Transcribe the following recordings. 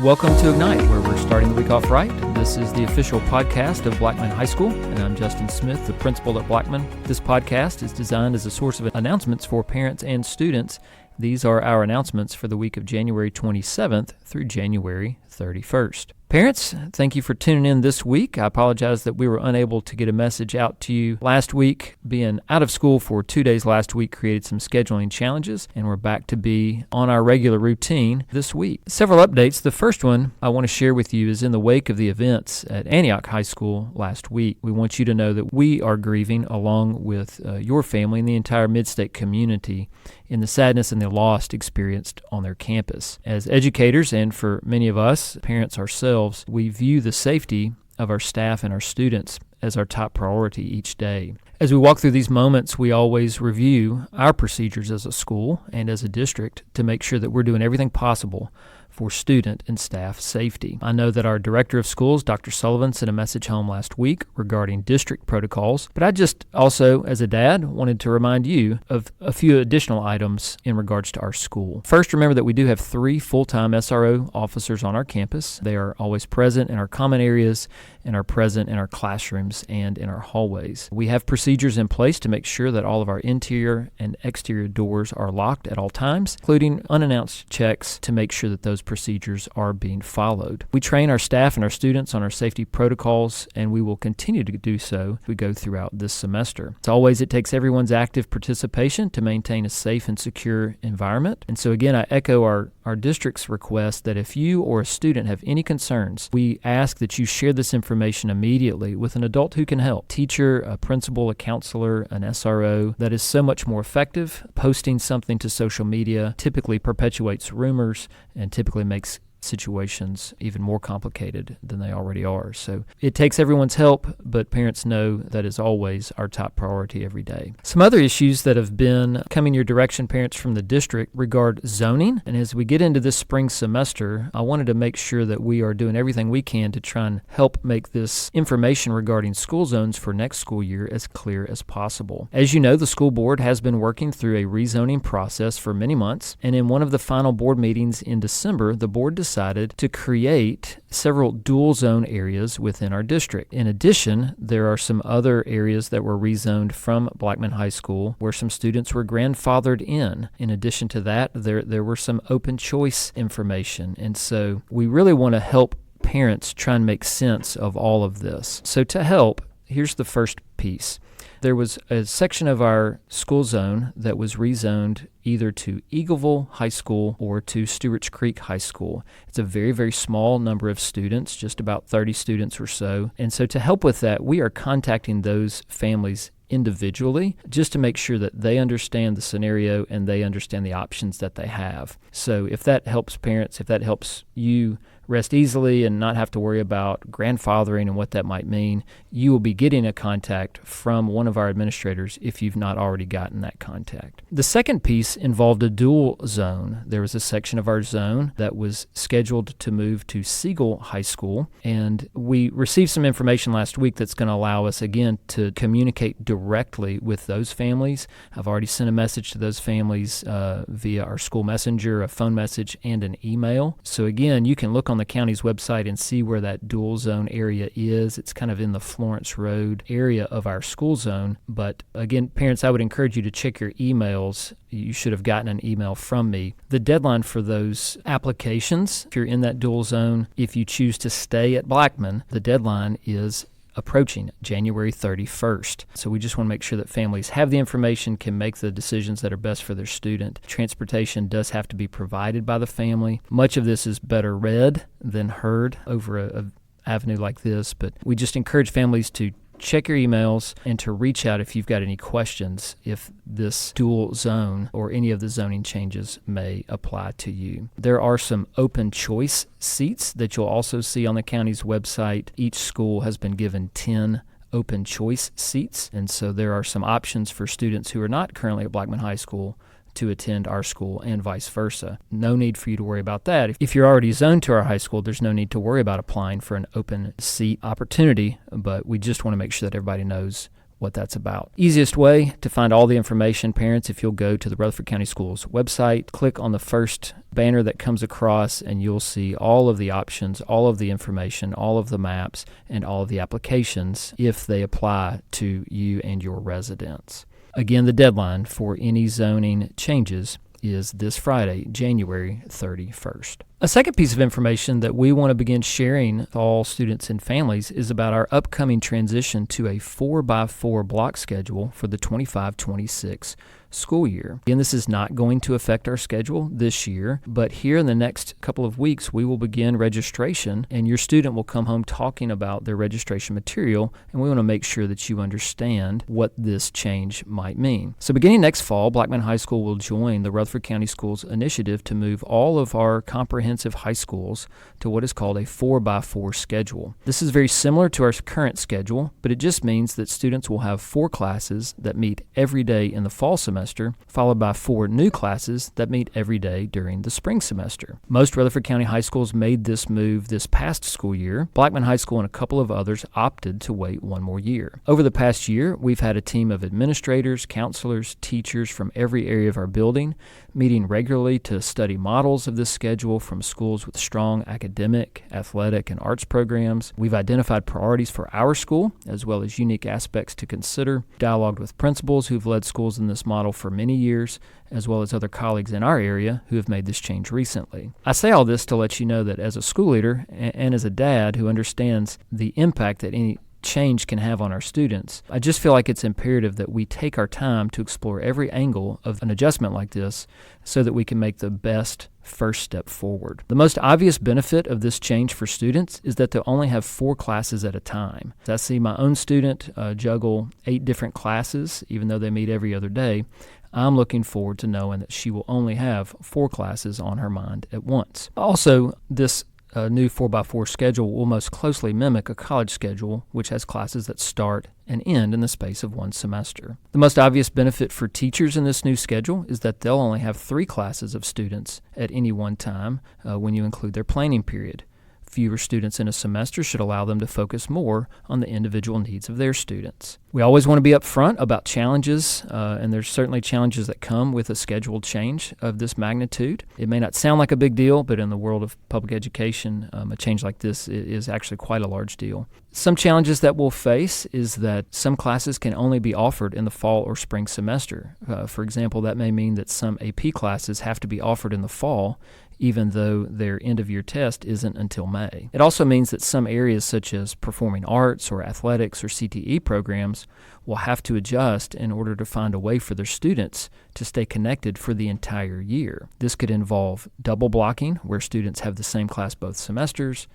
Welcome to Ignite, where we're starting the week off right. This is the official podcast of Blackman High School, and I'm Justin Smith, the principal at Blackman. This podcast is designed as a source of announcements for parents and students. These are our announcements for the week of January 27th through January 31st. Parents, thank you for tuning in this week. I apologize that we were unable to get a message out to you last week. Being out of school for 2 days last week created some scheduling challenges, and we're back to be on our regular routine this week. Several updates. The first one I want to share with you is in the wake of the events at Antioch High School last week. We want you to know that we are grieving along with your family and the entire Mid-State community in the sadness and the loss experienced on their campus. As educators, and for many of us, parents ourselves, we view the safety of our staff and our students as our top priority each day. As we walk through these moments, we always review our procedures as a school and as a district to make sure that we're doing everything possible for student and staff safety. I know that our director of schools, Dr. Sullivan, sent a message home last week regarding district protocols, but I just also, as a dad, wanted to remind you of a few additional items in regards to our school. First, remember that we do have 3 full-time SRO officers on our campus. They are always present in our common areas and are present in our classrooms and in our hallways. We have procedures in place to make sure that all of our interior and exterior doors are locked at all times, including unannounced checks to make sure that those procedures are being followed. We train our staff and our students on our safety protocols, and we will continue to do so as we go throughout this semester. As always, it takes everyone's active participation to maintain a safe and secure environment. And so again, I echo our district's request that if you or a student have any concerns, we ask that you share this information immediately with an adult who can help. Teacher, a principal, a counselor, an SRO. That is so much more effective. Posting something to social media typically perpetuates rumors and typically makes situations even more complicated than they already are. So it takes everyone's help, but parents know that is always our top priority every day. Some other issues that have been coming your direction, parents from the district, regard zoning. And as we get into this spring semester, I wanted to make sure that we are doing everything we can to try and help make this information regarding school zones for next school year as clear as possible. As you know, the school board has been working through a rezoning process for many months, and in one of the final board meetings in December, the board decided to create several dual zone areas within our district. In addition, there are some other areas that were rezoned from Blackman High School where some students were grandfathered in. In addition to that, there were some open choice information. And so we really want to help parents try and make sense of all of this. So to help, here's the first piece. There was a section of our school zone that was rezoned either to Eagleville High School or to Stewart's Creek High School. It's a very, very small number of students, just about 30 students or so. And so to help with that, we are contacting those families individually just to make sure that they understand the scenario and they understand the options that they have. So if that helps parents, if that helps you rest easily and not have to worry about grandfathering and what that might mean, you will be getting a contact from one of our administrators if you've not already gotten that contact. The second piece involved a dual zone. There was a section of our zone that was scheduled to move to Siegel High School, and we received some information last week that's going to allow us again to communicate directly with those families. I've already sent a message to those families via our school messenger, a phone message, and an email. So again, you can look on the county's website and see where that dual zone area is. It's kind of in the Florence Road area of our school zone. But again, parents, I would encourage you to check your emails. You should have gotten an email from me. The deadline for those applications, if you're in that dual zone, if you choose to stay at Blackman, the deadline is approaching January 31st. So we just want to make sure that families have the information, can make the decisions that are best for their student. Transportation does have to be provided by the family. Much of this is better read than heard over a avenue like this, but we just encourage families to check your emails and to reach out if you've got any questions if this dual zone or any of the zoning changes may apply to you. There are some open choice seats that you'll also see on the county's website. Each school has been given 10 open choice seats, and so there are some options for students who are not currently at Blackman High School to attend our school and vice versa. No need for you to worry about that. If you're already zoned to our high school, there's no need to worry about applying for an open seat opportunity, but we just want to make sure that everybody knows what that's about. Easiest way to find all the information, parents, if you'll go to the Rutherford County Schools website, click on the first banner that comes across, and you'll see all of the options, all of the information, all of the maps, and all of the applications if they apply to you and your residence. Again, the deadline for any zoning changes is this Friday, January 31st. A second piece of information that we want to begin sharing with all students and families is about our upcoming transition to a 4x4 block schedule for the 25-26 school year. Again, this is not going to affect our schedule this year, but here in the next couple of weeks, we will begin registration, and your student will come home talking about their registration material, and we want to make sure that you understand what this change might mean. So beginning next fall, Blackman High School will join the Rutherford County Schools initiative to move all of our comprehensive high schools to what is called a 4x4 schedule. This is very similar to our current schedule, but it just means that students will have 4 classes that meet every day in the fall semester, followed by 4 new classes that meet every day during the spring semester. Most Rutherford County high schools made this move this past school year. Blackman High School and a couple of others opted to wait one more year. Over the past year, we've had a team of administrators, counselors, teachers from every area of our building meeting regularly to study models of this schedule from schools with strong academic, athletic, and arts programs. We've identified priorities for our school, as well as unique aspects to consider, dialogued with principals who've led schools in this model for many years, as well as other colleagues in our area who have made this change recently. I say all this to let you know that as a school leader and as a dad who understands the impact that any change can have on our students, I just feel like it's imperative that we take our time to explore every angle of an adjustment like this so that we can make the best first step forward. The most obvious benefit of this change for students is that they'll only have 4 classes at a time. I see my own student juggle 8 different classes, even though they meet every other day. I'm looking forward to knowing that she will only have 4 classes on her mind at once. Also, this new 4x4 schedule will most closely mimic a college schedule, which has classes that start and end in the space of one semester. The most obvious benefit for teachers in this new schedule is that they'll only have 3 classes of students at any one time when you include their planning period. Fewer students in a semester should allow them to focus more on the individual needs of their students. We always want to be upfront about challenges, and there's certainly challenges that come with a scheduled change of this magnitude. It may not sound like a big deal, but in the world of public education, a change like this is actually quite a large deal. Some challenges that we'll face is that some classes can only be offered in the fall or spring semester. For example, that may mean that some AP classes have to be offered in the fall, even though their end-of-year test isn't until May. It also means that some areas such as performing arts or athletics or CTE programs will have to adjust in order to find a way for their students to stay connected for the entire year. This could involve double blocking, where students have the same class both semesters.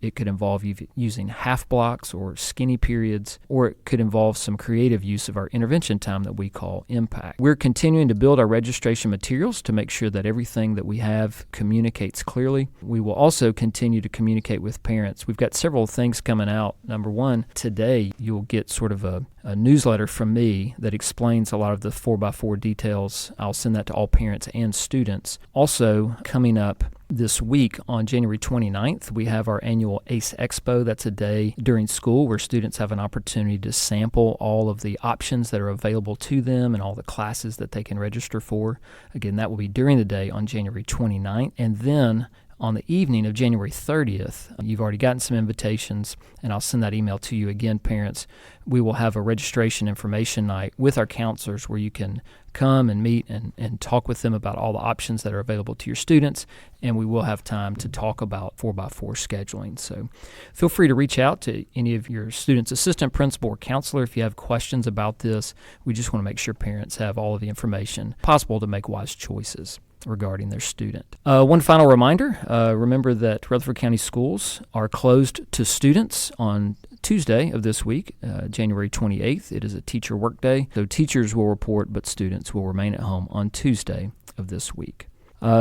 It could involve using half blocks or skinny periods, or it could involve some creative use of our intervention time that we call impact. We're continuing to build our registration materials to make sure that everything that we have communicates clearly. We will also continue to communicate with parents. We've got several things coming out. Number one, today you'll get sort of a newsletter from me that explains a lot of the 4x4 details. I'll send that to all parents and students. Also, coming up this week on January 29th, we have our annual ACE Expo. That's a day during school where students have an opportunity to sample all of the options that are available to them and all the classes that they can register for. Again, that will be during the day on January 29th. And then on the evening of January 30th, you've already gotten some invitations, and I'll send that email to you again, parents. We will have a registration information night with our counselors where you can come and meet and talk with them about all the options that are available to your students, and we will have time to talk about 4x4 scheduling. So feel free to reach out to any of your students' assistant principal or counselor if you have questions about this. We just want to make sure parents have all of the information possible to make wise choices regarding their student. One final reminder, remember that Rutherford County Schools are closed to students on Tuesday of this week, January 28th. It is a teacher work day, so teachers will report, but students will remain at home on Tuesday of this week.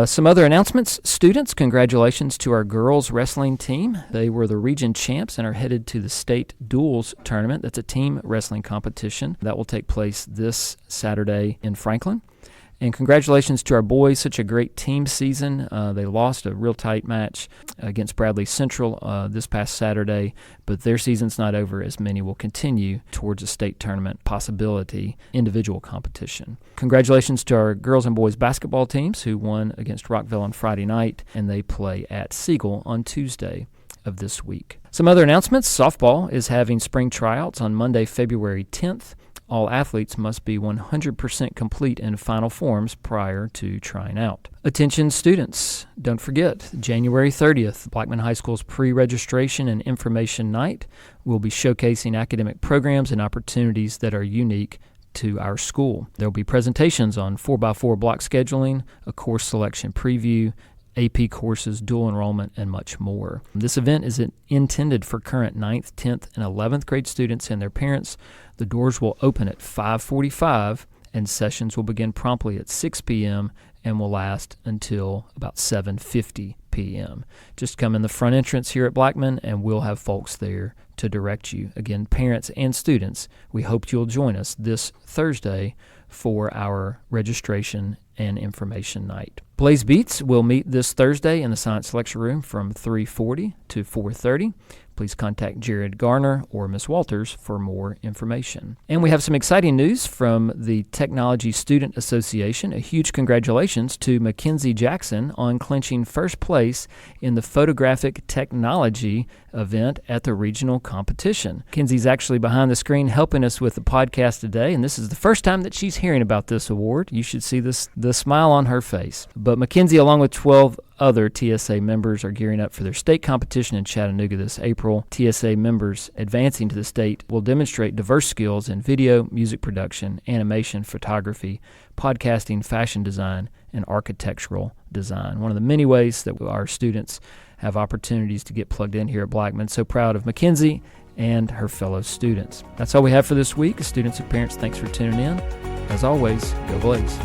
Some other announcements. Students, congratulations to our girls wrestling team. They were the region champs and are headed to the state duels tournament. That's a team wrestling competition that will take place this Saturday in Franklin. And congratulations to our boys, such a great team season. They lost a real tight match against Bradley Central this past Saturday, but their season's not over as many will continue towards a state tournament possibility, individual competition. Congratulations to our girls and boys basketball teams who won against Rockville on Friday night, and they play at Siegel on Tuesday of this week. Some other announcements. Softball is having spring tryouts on Monday, February 10th. All athletes must be 100% complete in final forms prior to trying out. Attention students, don't forget, January 30th, Blackman High School's pre-registration and information night will be showcasing academic programs and opportunities that are unique to our school. There will be presentations on 4x4 block scheduling, a course selection preview, AP courses, dual enrollment, and much more. This event is intended for current 9th, 10th, and 11th grade students and their parents. The doors will open at 5:45, and sessions will begin promptly at 6 p.m. and will last until about 7:50 p.m. Just come in the front entrance here at Blackman, and we'll have folks there to direct you. Again, parents and students, we hope you'll join us this Thursday for our registration and information night. Blaze Beats will meet this Thursday in the Science Lecture Room from 3:40 to 4:30. Please contact Jared Garner or Ms. Walters for more information. And we have some exciting news from the Technology Student Association. A huge congratulations to Mackenzie Jackson on clinching first place in the photographic technology event at the regional competition. Mackenzie's actually behind the screen helping us with the podcast today, and this is the first time that she's hearing about this award. You should see the smile on her face. But Mackenzie, along with 12 other TSA members, are gearing up for their state competition in Chattanooga this April. TSA members advancing to the state will demonstrate diverse skills in video, music production, animation, photography, podcasting, fashion design, and architectural design. One of the many ways that our students have opportunities to get plugged in here at Blackman. So proud of Mackenzie and her fellow students. That's all we have for this week. Students and parents, thanks for tuning in. As always, go Blaze.